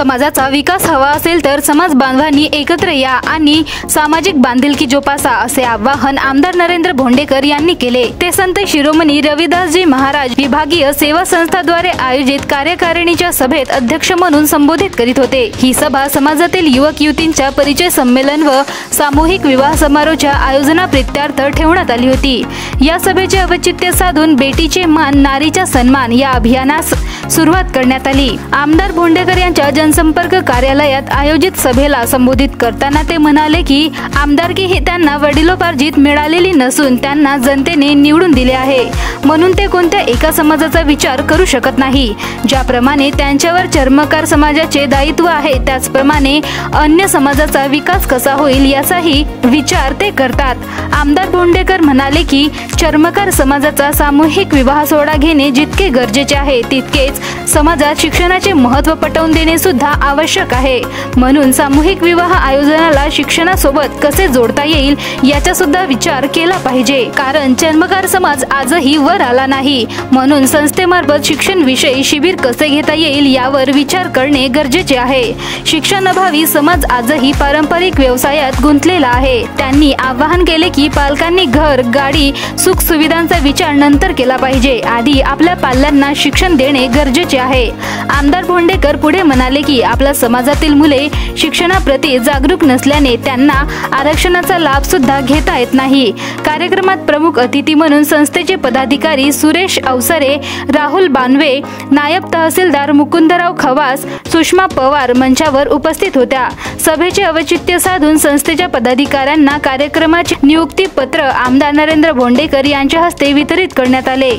समाजाचा विकास हवा असेल तर समाज बांधवांनी एकत्र या आणि सामाजिक बांधिलकी जोपासा असे आवाहन आमदार नरेंद्र भोंडेकर यांनी केले। ते संत शिरोमणी रविदासजी महाराज विभागीय सेवा संस्थाद्वारे आयोजित कार्यकारिणीच्या सभेत अध्यक्ष म्हणून संबोधित करीत होते। ही सभा समाजातील युवक युवतींच्या परिचय संमेलन व सामूहिक विवाह समारोहाच्या आयोजना प्रीत्यर्थ ठेवण्यात आली होती। या सभेचे औचित्य साधून बेटीचे मान नारीचा सन्मान या अभियानास सुरुवात करण्यात आली। आमदार भोंडेकर यांच्या जनसंपर्क कार्यालयात आयोजित सभेला संबोधित करताना ते म्हणाले की आमदारकी ही त्यांना वडिलोपार्जित मिळालेली नसून त्यांना जनतेने निवडून दिले आहे, म्हणून ते कोणत्या एका समाजाचा विचार करू शकत नाही। ज्याप्रमाणे त्यांच्यावर चर्मकार समाजाचे दायित्व आहे त्याचप्रमाणे अन्य समाजाचा विकास कसा होईल याचाही विचार ते करतात। आमदार भोंडेकर म्हणाले की चर्मकार समाजाचा सामूहिक विवाह सोहळा घेणे जितके गरजेचे आहे तितकेच समाजात शिक्षणाचे महत्त्व पटवून देणे सुद्धा आवश्यक आहे। म्हणून सामूहिक विवाह आयोजनाला शिक्षणासोबत कसे जोडता येईल याचा सुद्धा विचार केला पाहिजे, कारण चर्मकार समाज आजही वर आला नाही। म्हणून संस्थेमार्फत शिक्षण विषयी शिबिर कसे घेता येईल यावर विचार करणे गरजेचे आहे। शिक्षणाभावी समाज आजही पारंपरिक व्यवसायात गुंतलेला आहे। त्यांनी आवाहन केले की पालकांनी घर, गाडी, सुख सुविधांचा विचार नंतर केला पाहिजे, आधी आपल्या पाल्यांना शिक्षण देणे गरजेचे आहे। आमदार भोंडेकर पुढे म्हणाले की आपल्या समाजातील मुले शिक्षणाप्रती जागरूक नसल्याने त्यांना आरक्षणाचा लाभ सुद्धा घेता येत नाही। कार्यक्रमात प्रमुख अतिथी म्हणून संस्थेचे पदाधिकारी सुरेश अवसरे, राहुल बानवे, नायब तहसीलदार मुकुंदराव खवास, सुषमा पवार मंचावर उपस्थित होत्या। सभेचे औचित्य साधून संस्थेच्या पदाधिकाऱ्यांना कार्यक्रमाचे नियुक्ती पत्र आमदार नरेंद्र भोंडेकर यांच्या हस्ते वितरित करण्यात आले।